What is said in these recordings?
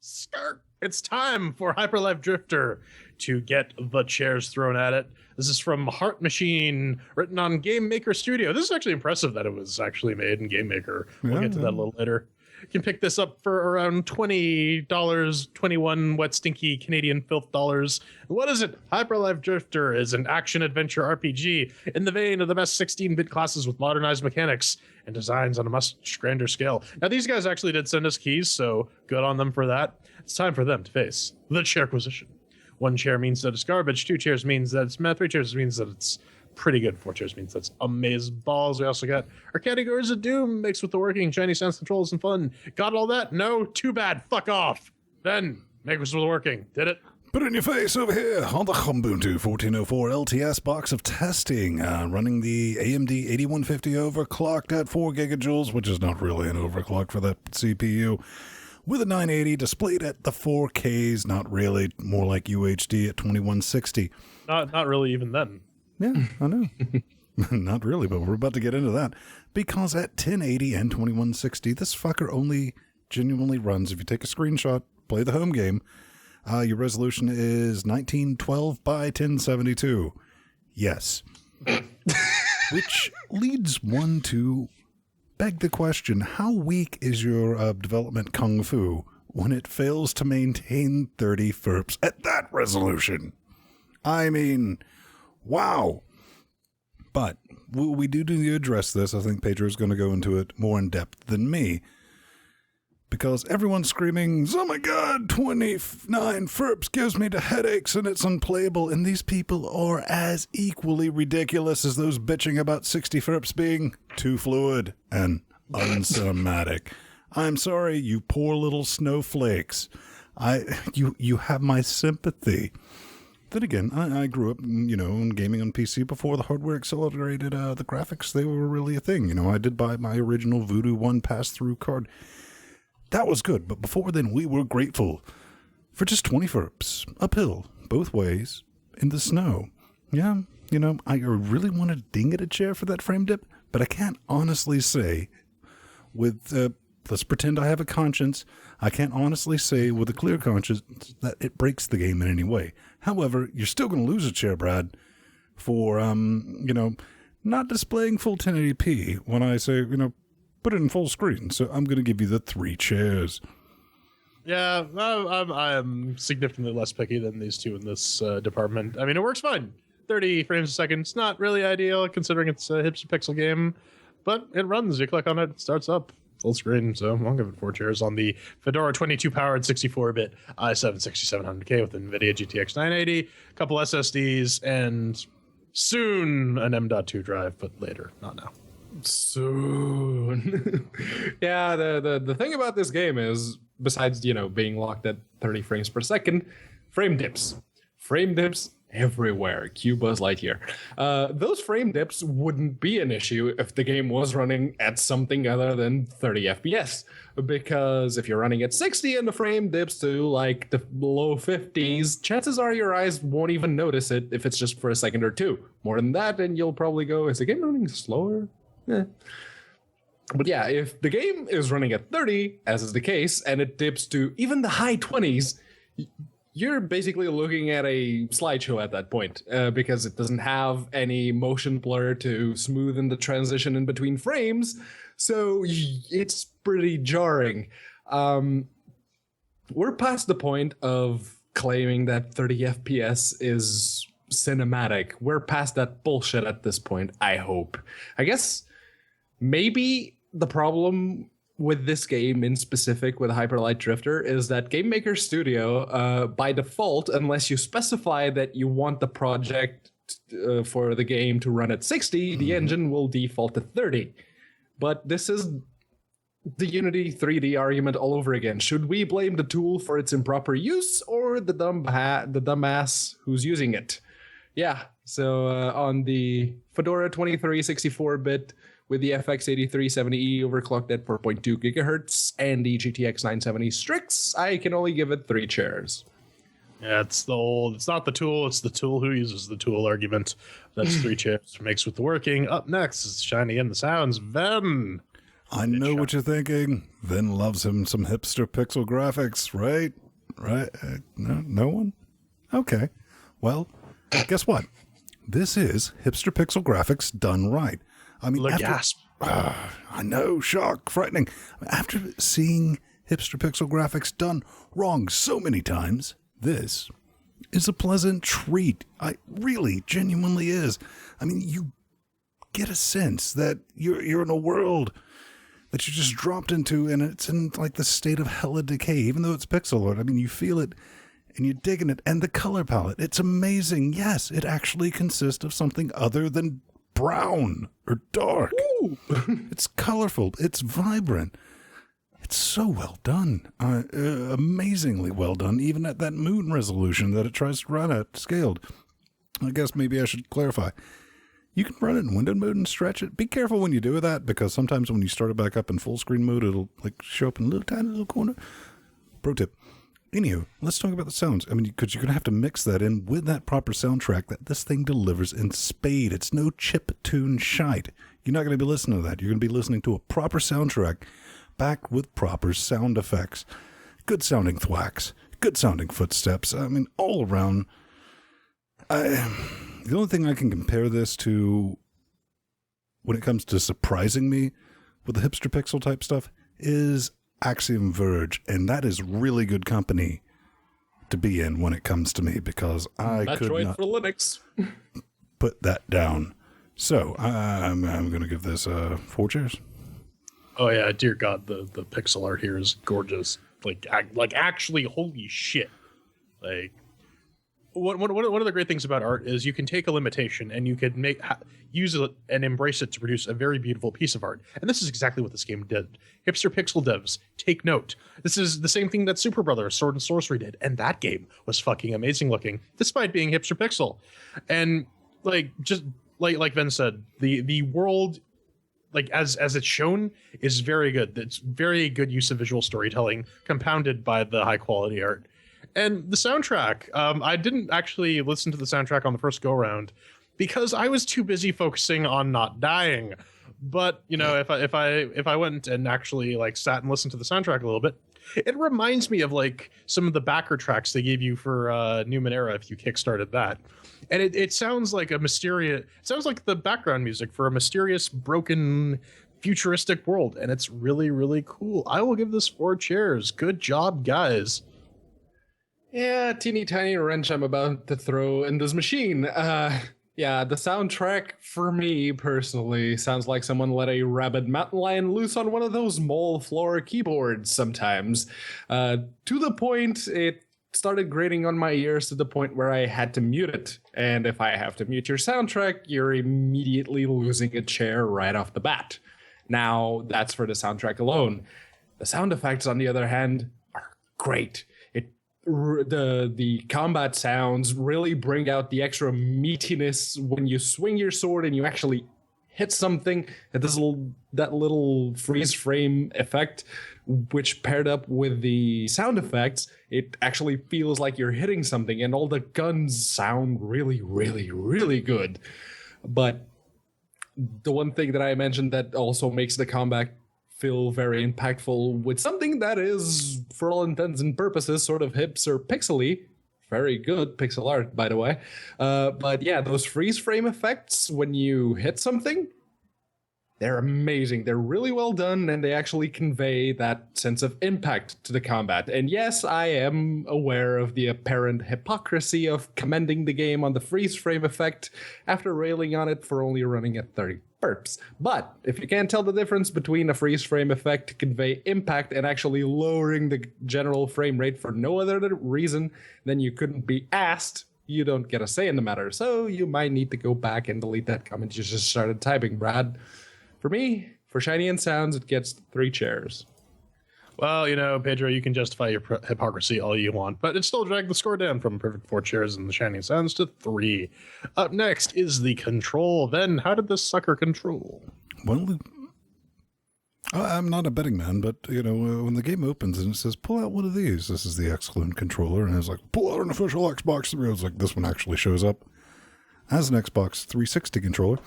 Skirt! It's time for Hyperlife Drifter to get the chairs thrown at it. This is from Heart Machine, written on Game Maker Studio. This is actually impressive that it was actually made in Game Maker. We'll get to that a little later. You can pick this up for around $20, 21 wet, stinky Canadian filth dollars. What is it? Hyperlife Drifter is an action-adventure RPG in the vein of the best 16-bit classes with modernized mechanics and designs on a much grander scale. Now, these guys actually did send us keys, so good on them for that. It's time for them to face the CHAIRQUISITION. 1 chair means that it's garbage, 2 chairs means that it's meh, 3 chairs means that it's pretty good, 4 chairs means that's amaze balls. We also got our categories of Doom mixed with the working, shiny sounds, controls, and fun. Got all that? No? Too bad. Fuck off. Then, make us with the working. Did it? Put it in your face over here on the Ubuntu 1404 LTS box of testing, running the AMD 8150 overclocked at 4 gigajoules, which is not really an overclock for that CPU, with a 980 displayed at the 4Ks, not really, more like UHD at 2160. Not really even then. Yeah, I know. Not really, but we're about to get into that. Because at 1080 and 2160, this fucker only genuinely runs. If you take a screenshot, play the home game, your resolution is 1912 by 1072. Yes. Which leads one to beg the question, how weak is your development kung fu when it fails to maintain 30 FERPs at that resolution? I mean, wow. But we do need to address this. I think Pedro's going to go into it more in depth than me. Because everyone's screaming, oh my god, 29 FERPs gives me the headaches and it's unplayable. And these people are as equally ridiculous as those bitching about 60 FERPs being too fluid and uncinematic. I'm sorry, you poor little snowflakes. You have my sympathy. Then again, I grew up, in gaming on PC before the hardware accelerated the graphics. They were really a thing. I did buy my original Voodoo 1 pass-through card. That was good, but before then we were grateful for just 20 FERPs, uphill, both ways, in the snow. Yeah, I really want to ding at a chair for that frame dip, but I can't honestly say with, let's pretend I have a conscience, I can't honestly say with a clear conscience that it breaks the game in any way. However, you're still going to lose a chair, Brad, for, not displaying full 1080p when I say, put it in full screen. So I'm going to give you the 3 chairs. Yeah, I am significantly less picky than these two in this department. I mean, it works fine. 30 frames a second. It's not really ideal considering it's a hipster pixel game, but it runs. You click on it, it starts up full screen. So I'll give it 4 chairs on the Fedora 22 powered 64-bit i7 6700K with NVIDIA GTX 980, a couple SSDs, and soon an M.2 drive, but later, not now. Soon. Yeah, the thing about this game is, besides being locked at 30 frames per second, frame dips everywhere. Cue Buzz Lightyear. Those frame dips wouldn't be an issue if the game was running at something other than 30 FPS, because if you're running at 60 and the frame dips to like the low 50s, chances are your eyes won't even notice it if it's just for a second or two. More than that, and you'll probably go, is the game running slower? But yeah, if the game is running at 30, as is the case, and it dips to even the high 20s, you're basically looking at a slideshow at that point, because it doesn't have any motion blur to smoothen the transition in between frames, so it's pretty jarring. We're past the point of claiming that 30 FPS is cinematic. We're past that bullshit at this point, I hope. I guess maybe the problem with this game in specific with Hyperlight Drifter is that Game Maker Studio, by default, unless you specify that you want the project for the game to run at 60, the engine will default to 30. But this is the Unity 3D argument all over again. Should we blame the tool for its improper use or the dumbass who's using it? Yeah, so on the Fedora 23 64-bit with the FX8370E overclocked at 4.2 gigahertz and the GTX 970 Strix, I can only give it 3 chairs. Yeah, it's not the tool, it's the tool who uses the tool argument. That's 3 chairs mixed with the working. Up next is Shiny and the Sounds. Ven. I know what you're thinking. Vin loves him some hipster pixel graphics, right? Right? No one? Okay. Well, guess what? This is hipster pixel graphics done right. I mean, Gasp. I know, shock, frightening. After seeing hipster pixel graphics done wrong so many times, this is a pleasant treat. I really, genuinely is. I mean, you get a sense that you're in a world that you just dropped into, and it's in like the state of hella decay, even though it's pixel art. I mean, you feel it, and you're digging it, and the color palette, it's amazing. Yes, it actually consists of something other than brown or dark. It's colorful. It's vibrant. It's so well done. Amazingly well done, even at that moon resolution that it tries to run at, scaled. I guess maybe I should clarify. You can run it in windowed mode and stretch it. Be careful when you do that, because sometimes when you start it back up in full screen mode, it'll like show up in a little tiny little corner. Pro tip. Anywho, let's talk about the sounds. I mean, because you're going to have to mix that in with that proper soundtrack that this thing delivers in spade. It's no chip tune shite. You're not going to be listening to that. You're going to be listening to a proper soundtrack back with proper sound effects. Good sounding thwacks. Good sounding footsteps. I mean, all around. The only thing I can compare this to when it comes to surprising me with the hipster pixel type stuff is Axiom Verge, and that is really good company to be in when it comes to me, because I could not for Linux. put that down. So I'm going to give this 4 chairs. Oh yeah, dear God, the pixel art here is gorgeous. Like actually, holy shit! Like one of the great things about art is you can take a limitation and you can use it and embrace it to produce a very beautiful piece of art. And this is exactly what this game did. Hipster pixel devs, take note. This is the same thing that Super Brothers Sword and Sorcery did, and that game was fucking amazing looking, despite being hipster pixel. And like just like Ven said, the world, like as it's shown, is very good. It's very good use of visual storytelling, compounded by the high quality art. And the soundtrack, I didn't actually listen to the soundtrack on the first go round because I was too busy focusing on not dying. But you know, if I went and actually like sat and listened to the soundtrack a little bit, it reminds me of like some of the backer tracks they gave you for Numenera if you kickstarted that. And it sounds like it sounds like the background music for a mysterious, broken, futuristic world, and it's really, really cool. I will give this 4 chairs. Good job, guys. Yeah, teeny tiny wrench I'm about to throw in this machine. Yeah, the soundtrack for me personally sounds like someone let a rabid mountain lion loose on one of those mole floor keyboards sometimes. To the point it started grating on my ears to the point where I had to mute it. And if I have to mute your soundtrack, you're immediately losing a chair right off the bat. Now, that's for the soundtrack alone. The sound effects, on the other hand, are great. The combat sounds really bring out the extra meatiness when you swing your sword and you actually hit something. That little freeze frame effect, which paired up with the sound effects, it actually feels like you're hitting something, and all the guns sound really, really, really good. But the one thing that I mentioned that also makes the combat feel very impactful with something that is, for all intents and purposes, sort of hips or pixely. Very good pixel art, by the way. But yeah, those freeze frame effects when you hit something, they're amazing. They're really well done, and they actually convey that sense of impact to the combat. And yes, I am aware of the apparent hypocrisy of commending the game on the freeze frame effect after railing on it for only running at 30 burps. But if you can't tell the difference between a freeze frame effect to convey impact and actually lowering the general frame rate for no other reason, then you couldn't be asked. You don't get a say in the matter. So you might need to go back and delete that comment you just started typing, Brad. For me, for Shiny and Sounds, it gets 3 chairs. Well, you know, Pedro, you can justify your hypocrisy all you want, but it still dragged the score down from a perfect 4 chairs in the Shining Sounds to 3. Up next is the control. Then, how did this sucker control? Well, I'm not a betting man, but, you know, when the game opens and it says, pull out one of these, this is the Exclude controller, and it's like, pull out an official Xbox 3. I was like, this one actually shows up as an Xbox 360 controller.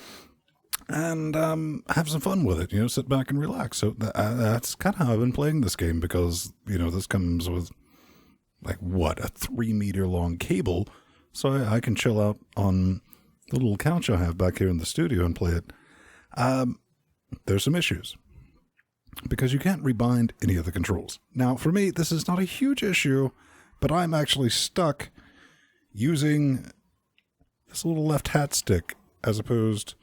and have some fun with it. Sit back and relax. So that's kind of how I've been playing this game, because this comes with a 3-meter long cable, so I can chill out on the little couch I have back here in the studio and play it. There's some issues, because you can't rebind any of the controls. Now, for me, this is not a huge issue, but I'm actually stuck using this little left hat stick as opposed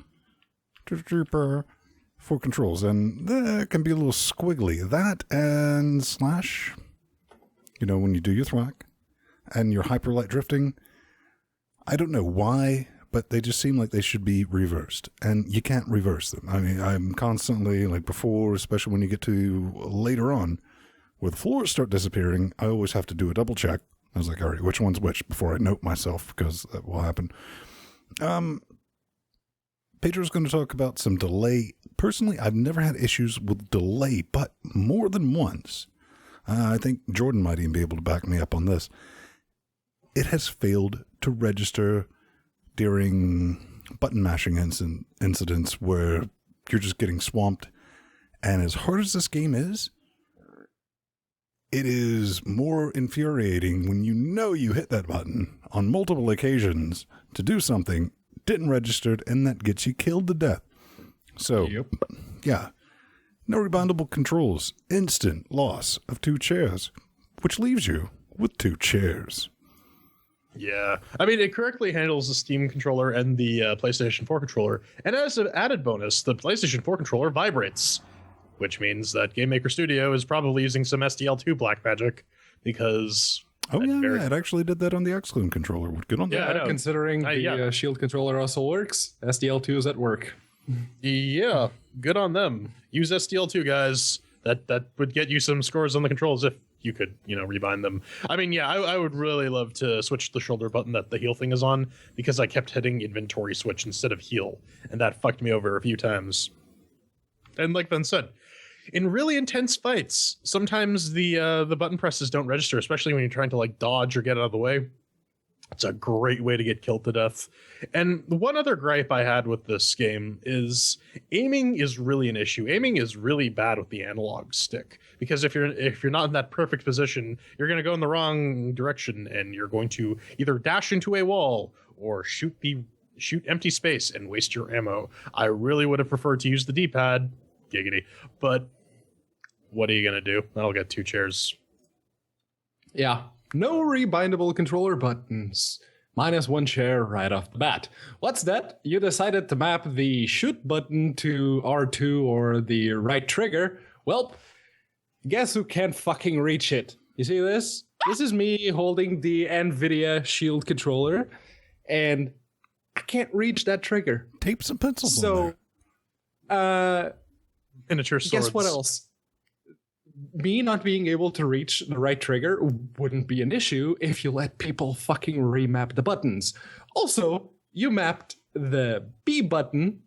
to for controls, and that can be a little squiggly. That and slash, when you do your thwack and your hyperlight drifting, I don't know why, but they just seem like they should be reversed, and you can't reverse them. I mean, I'm constantly, before, especially when you get to later on, where the floors start disappearing, I always have to do a double check. I was like, all right, which one's which, before I note myself, because that will happen. Pedro's going to talk about some delay. Personally, I've never had issues with delay, but more than once. I think Jordan might even be able to back me up on this. It has failed to register during button mashing incidents where you're just getting swamped. And as hard as this game is, it is more infuriating when you hit that button on multiple occasions to do something, didn't register, and that gets you killed to death. So, yeah, no rebindable controls, instant loss of 2 chairs, which leaves you with 2 chairs. Yeah, I mean, it correctly handles the Steam controller and the PlayStation 4 controller, and as an added bonus, the PlayStation 4 controller vibrates, which means that Game Maker Studio is probably using some SDL2 black magic, because... Oh, yeah, it actually did that on the X-Clone controller. Good on that. Yeah, considering the Shield controller also works, SDL2 is at work. Yeah, good on them. Use SDL2, guys. That would get you some scores on the controls if you could, rebind them. I mean, yeah, I would really love to switch the shoulder button that the heal thing is on, because I kept hitting inventory switch instead of heal, and that fucked me over a few times. And like Ben said, in really intense fights, sometimes the button presses don't register, especially when you're trying to dodge or get out of the way. It's a great way to get killed to death. And one other gripe I had with this game is aiming is really an issue. Aiming is really bad with the analog stick, because if you're not in that perfect position, you're going to go in the wrong direction, and you're going to either dash into a wall or shoot empty space and waste your ammo. I really would have preferred to use the D-pad, giggity, but what are you going to do? That'll get 2 chairs. Yeah. No rebindable controller buttons. -1 chair right off the bat. What's that? You decided to map the shoot button to R2 or the right trigger. Well, guess who can't fucking reach it? You see this? This is me holding the NVIDIA Shield controller, and I can't reach that trigger. Tape some pencils on there. Miniature swords. Guess what else? Me not being able to reach the right trigger wouldn't be an issue if you let people fucking remap the buttons. Also, you mapped the B button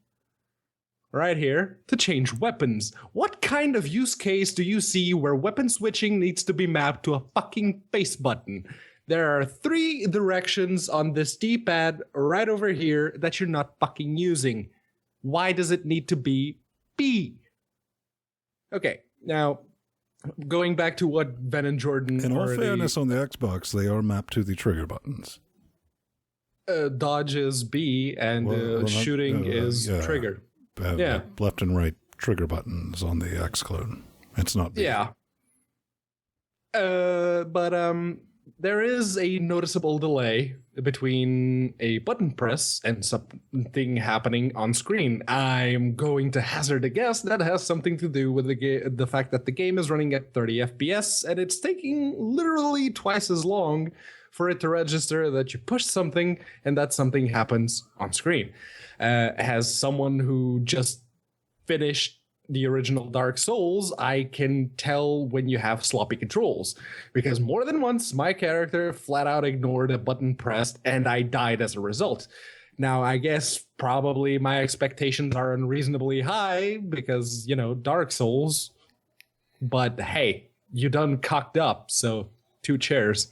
right here to change weapons. What kind of use case do you see where weapon switching needs to be mapped to a fucking face button? There are 3 directions on this D-pad right over here that you're not fucking using. Why does it need to be B? Okay, now... going back to what Ben and Jordan... In all fairness, on the Xbox, they are mapped to the trigger buttons. Dodge is B, and shooting is trigger. Left and right trigger buttons on the X-Clone. It's not B. Yeah. But there is a noticeable delay between a button press and something happening on screen. I'm going to hazard a guess that has something to do with the fact that the game is running at 30 FPS, and it's taking literally twice as long for it to register that you push something and that something happens on screen. As someone who just finished the original Dark Souls, I can tell when you have sloppy controls, because more than once my character flat out ignored a button pressed and I died as a result. Now, I guess probably my expectations are unreasonably high because, Dark Souls, but hey, you done cocked up, so 2 chairs.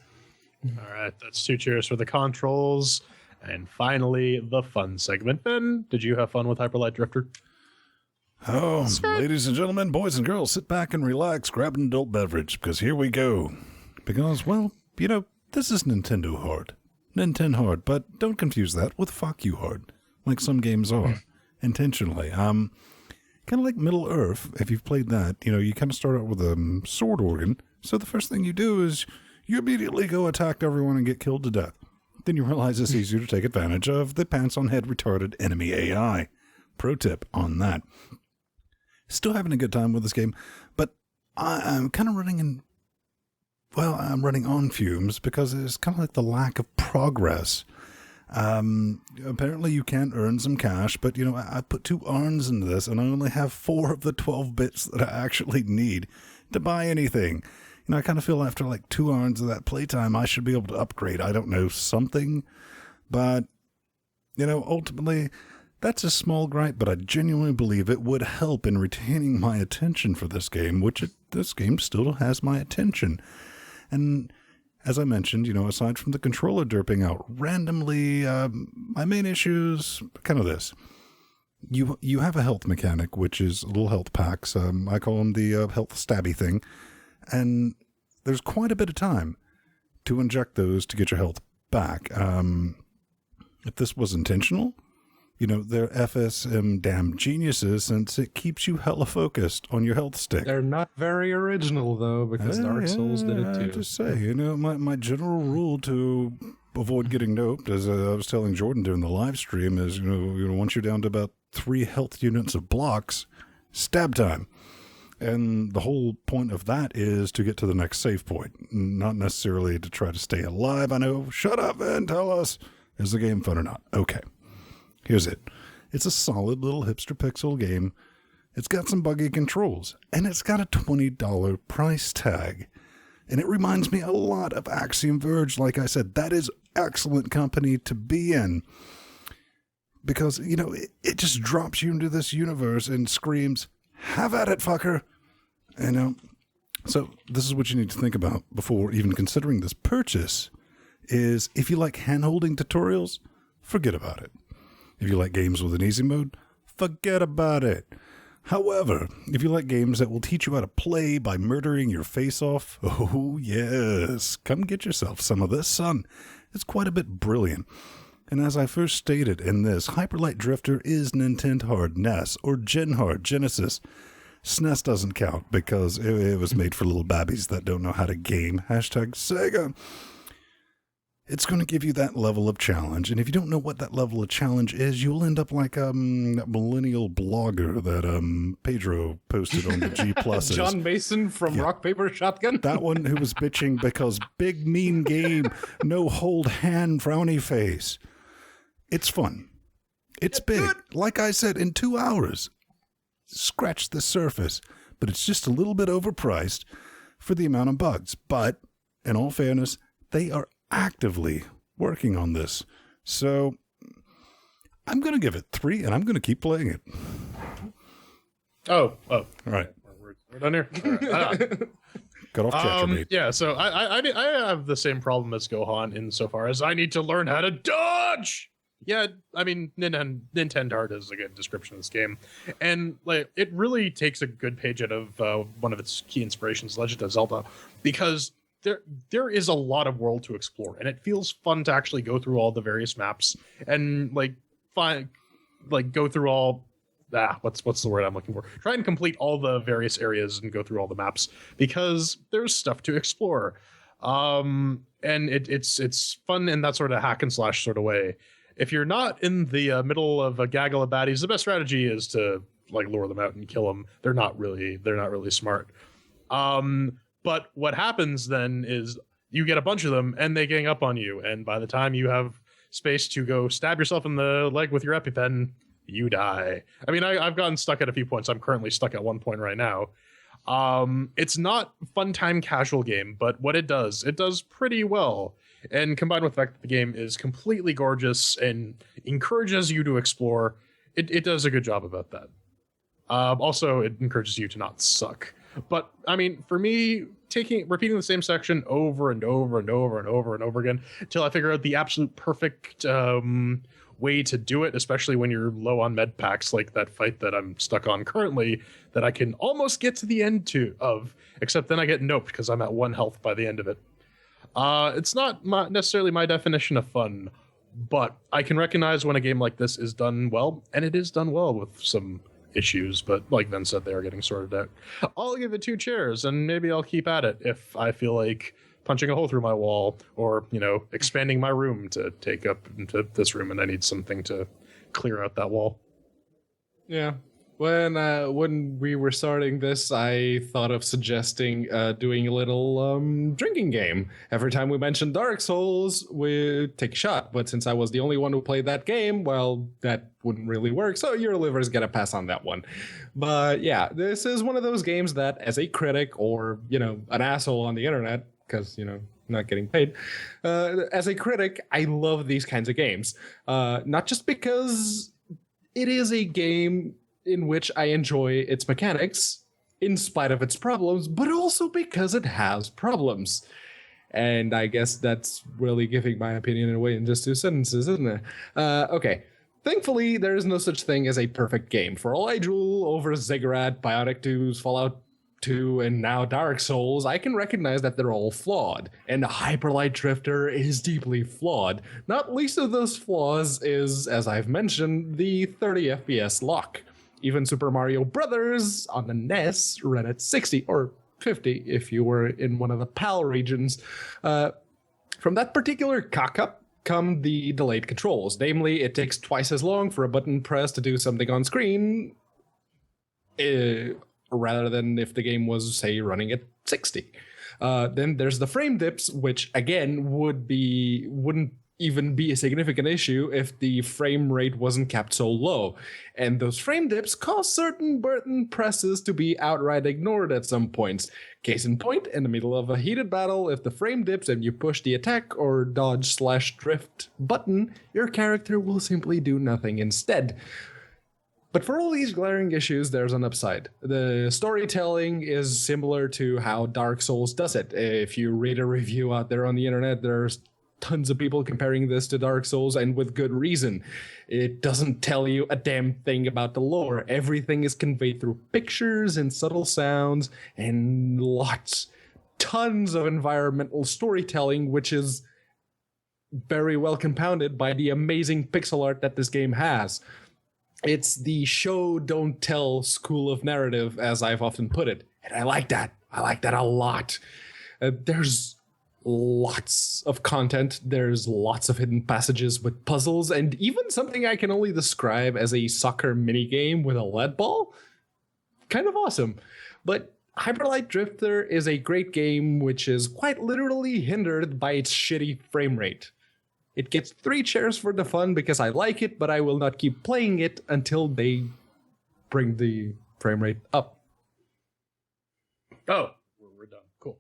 All right, that's 2 chairs for the controls. And finally, the fun segment. Ben, did you have fun with Hyperlight Drifter? Oh, ladies and gentlemen, boys and girls, sit back and relax, grab an adult beverage, because here we go. Because, well, this is Nintendo hard. Nintendo hard, but don't confuse that with fuck you hard, like some games are, intentionally. Kind of like Middle Earth, if you've played that, you kind of start out with a sword organ, so the first thing you do is you immediately go attack everyone and get killed to death. Then you realize it's easier to take advantage of the pants-on-head retarded enemy AI. Pro tip on that. Still having a good time with this game, but I'm kind of running I'm running on fumes because it's kind of like the lack of progress. Apparently you can earn some cash, but I put 2 arns into this and I only have 4 of the 12 bits that I actually need to buy anything. I kind of feel after like 2 arns of that playtime, I should be able to upgrade, I don't know, something. But, ultimately, that's a small gripe, but I genuinely believe it would help in retaining my attention for this game, this game still has my attention. And as I mentioned, aside from the controller derping out randomly, my main issue is kind of this. You have a health mechanic, which is little health packs. I call them the health stabby thing. And there's quite a bit of time to inject those to get your health back. If this was intentional, they're FSM damn geniuses, since it keeps you hella focused on your health stick. They're not very original, though, because Dark Souls did it too. I just say, my general rule to avoid getting doped, as I was telling Jordan during the live stream, is, once you're down to about 3 health units of blocks, stab time. And the whole point of that is to get to the next save point, not necessarily to try to stay alive. I know, shut up and tell us, is the game fun or not? Okay, here's it. It's a solid little hipster pixel game. It's got some buggy controls, and it's got a $20 price tag. And it reminds me a lot of Axiom Verge. Like I said, that is excellent company to be in. Because, it just drops you into this universe and screams, have at it, fucker. So this is what you need to think about before even considering this purchase, is if you like hand-holding tutorials, forget about it. If you like games with an easy mode, forget about it. However, if you like games that will teach you how to play by murdering your face off, oh yes, come get yourself some of this, son. It's quite a bit brilliant. And as I first stated in this, Hyperlight Drifter is Nintendo Hard NES or Gen Hard Genesis. SNES doesn't count because it was made for little babbies that don't know how to game. Hashtag Sega. It's going to give you that level of challenge. And if you don't know what that level of challenge is, you'll end up like that millennial blogger that Pedro posted on the G+. John Mason from Rock, Paper, Shotgun? That one who was bitching because big mean game, no hold hand, frowny face. It's fun. It's big. Like I said, in 2 hours, scratch the surface. But it's just a little bit overpriced for the amount of bugs. But, in all fairness, they are actively working on this. So, I'm going to give it 3, and I'm going to keep playing it. Oh. All right. We're done here? All right. Got off ChatterBait. Yeah, so I have the same problem as Gohan insofar as I need to learn how to dodge. Yeah, I mean, Nintendo Hard is a good description of this game. And like, it really takes a good page out of one of its key inspirations, Legend of Zelda, because there is a lot of world to explore, and it feels fun to actually go through all the various maps and go through all what's the word I'm looking for? Try and complete all the various areas and go through all the maps, because there's stuff to explore. And it's fun in that sort of hack and slash sort of way. If you're not in the middle of a gaggle of baddies, the best strategy is to like lure them out and kill them. They're not really smart. But what happens then is you get a bunch of them and they gang up on you. And by the time you have space to go stab yourself in the leg with your EpiPen, you die. I mean, I've gotten stuck at a few points. I'm currently stuck at one point right now. It's not fun time casual game, but what it does pretty well. And combined with the fact that the game is completely gorgeous and encourages you to explore, it does a good job about that. Also, it encourages you to not suck. But I mean, for me, repeating the same section over and over and over and over and over again until I figure out the absolute perfect way to do it, especially when you're low on med packs, like that fight that I'm stuck on currently, that I can almost get to the end of, except then I get noped because I'm at 1 health by the end of it. It's not necessarily my definition of fun, but I can recognize when a game like this is done well, and it is done well with some issues, but like Ven said, they are getting sorted out. I'll give it 2 chairs, and maybe I'll keep at it if I feel like punching a hole through my wall, or, you know, expanding my room to take up into this room, and I need something to clear out that wall. Yeah. When we were starting this, I thought of suggesting doing a little drinking game. Every time we mentioned Dark Souls, we take a shot. But since I was the only one who played that game, well, that wouldn't really work. So your liver's gonna pass on that one. But yeah, this is one of those games that, as a critic or, you know, an asshole on the internet, because, you know, not getting paid, as a critic, I love these kinds of games. Not just because it is a game in which I enjoy its mechanics in spite of its problems, but also because it has problems. And I guess that's really giving my opinion away in just 2 sentences, isn't it? Okay. Thankfully, there is no such thing as a perfect game. For all I drool over Ziggurat, Bionic 2's Fallout 2, and now Dark Souls, I can recognize that they're all flawed. And Hyper Light Drifter is deeply flawed. Not least of those flaws is, as I've mentioned, the 30 FPS lock. Even Super Mario Brothers on the NES ran at 60 or 50 if you were in one of the PAL regions. From that particular cock-up come the delayed controls. Namely, it takes twice as long for a button press to do something on screen rather than if the game was, say, running at 60. Then there's the frame dips, which again wouldn't even be a significant issue if the frame rate wasn't kept so low. And those frame dips cause certain button presses to be outright ignored at some points. Case in point, in the middle of a heated battle, if the frame dips and you push the attack or dodge/drift button, your character will simply do nothing instead. But for all these glaring issues, there's an upside. The storytelling is similar to how Dark Souls does it. If you read a review out there on the internet, there's tons of people comparing this to Dark Souls, and with good reason. It doesn't tell you a damn thing about the lore. Everything is conveyed through pictures and subtle sounds and tons of environmental storytelling, which is very well compounded by the amazing pixel art that this game has. It's the show, don't tell school of narrative, as I've often put it. And I like that. I like that a lot. There's lots of content. There's lots of hidden passages with puzzles, and even something I can only describe as a soccer minigame with a lead ball. Kind of awesome. But Hyper Light Drifter is a great game which is quite literally hindered by its shitty frame rate. It gets 3 chairs for the fun because I like it, but I will not keep playing it until they bring the frame rate up. Oh, we're done. Cool.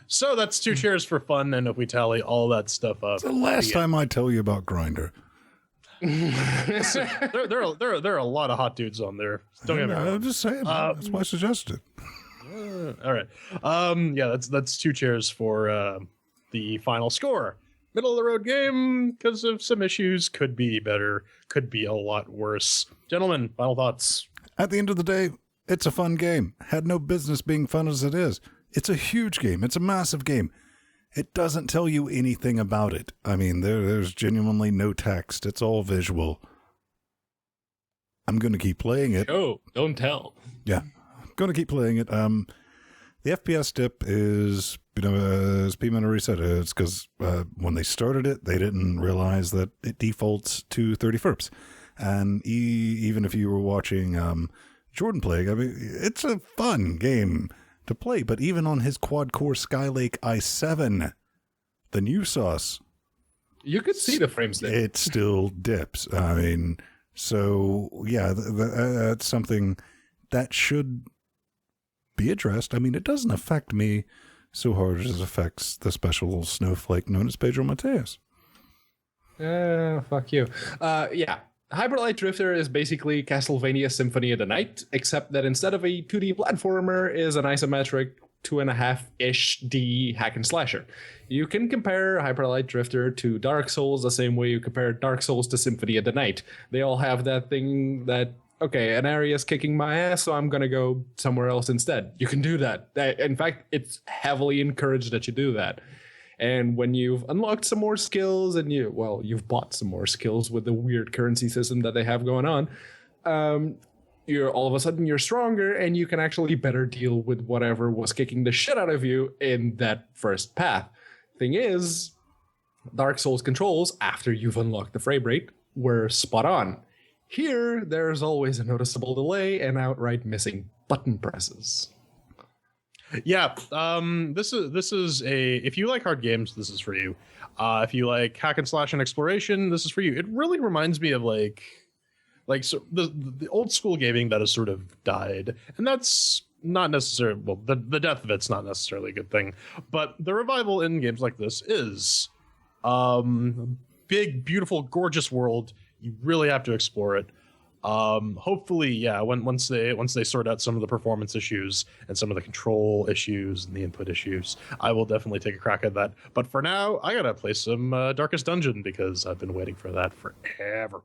So that's 2 chairs for fun, and if we tally all that stuff up, It's the last time I tell you about Grindr. there are a lot of hot dudes on there. Don't get me wrong. I'm just saying. That's why I suggested. All right. Yeah, that's 2 chairs for the final score. Middle of the road game because of some issues. Could be better. Could be a lot worse. Gentlemen, final thoughts. At the end of the day, it's a fun game. Had no business being fun as it is. It's a huge game. It's a massive game. It doesn't tell you anything about it. I mean, there's genuinely no text. It's all visual. I'm going to keep playing it. Oh, don't tell. Yeah, I'm going to keep playing it. The FPS dip is, as P. Minory said, it's because when they started it, they didn't realize that it defaults to 30 FERPs. And even if you were watching Jordan play, I mean, it's a fun game to play, but even on his quad-core Skylake i7, the new sauce, you could see the frames there. It still dips. I mean, so yeah, that's something that should be addressed. I mean, it doesn't affect me so hard as it affects the special snowflake known as Pedro Mateus. Fuck you. Yeah. Hyper Light Drifter is basically Castlevania Symphony of the Night, except that instead of a 2D platformer, is an isometric 2.5-ish D hack and slasher. You can compare Hyper Light Drifter to Dark Souls the same way you compare Dark Souls to Symphony of the Night. They all have that thing that, okay, an area is kicking my ass, so I'm gonna go somewhere else instead. You can do that. In fact, it's heavily encouraged that you do that. And when you've unlocked some more skills and you've bought some more skills with the weird currency system that they have going on, you're all of a sudden you're stronger and you can actually better deal with whatever was kicking the shit out of you in that first path. Thing is, Dark Souls controls after you've unlocked the frame rate were spot on. Here, there's always a noticeable delay and outright missing button presses. Yeah, this is a, if you like hard games, this is for you. If you like hack and slash and exploration, this is for you. It really reminds me of like so the old school gaming that has sort of died, and that's not necessarily, well, the death of it's not necessarily a good thing, but the revival in games like this is big, beautiful, gorgeous world. You really have to explore it. Hopefully, yeah, once they sort out some of the performance issues and some of the control issues and the input issues, I will definitely take a crack at that. But for now, I gotta play some Darkest Dungeon because I've been waiting for that forever.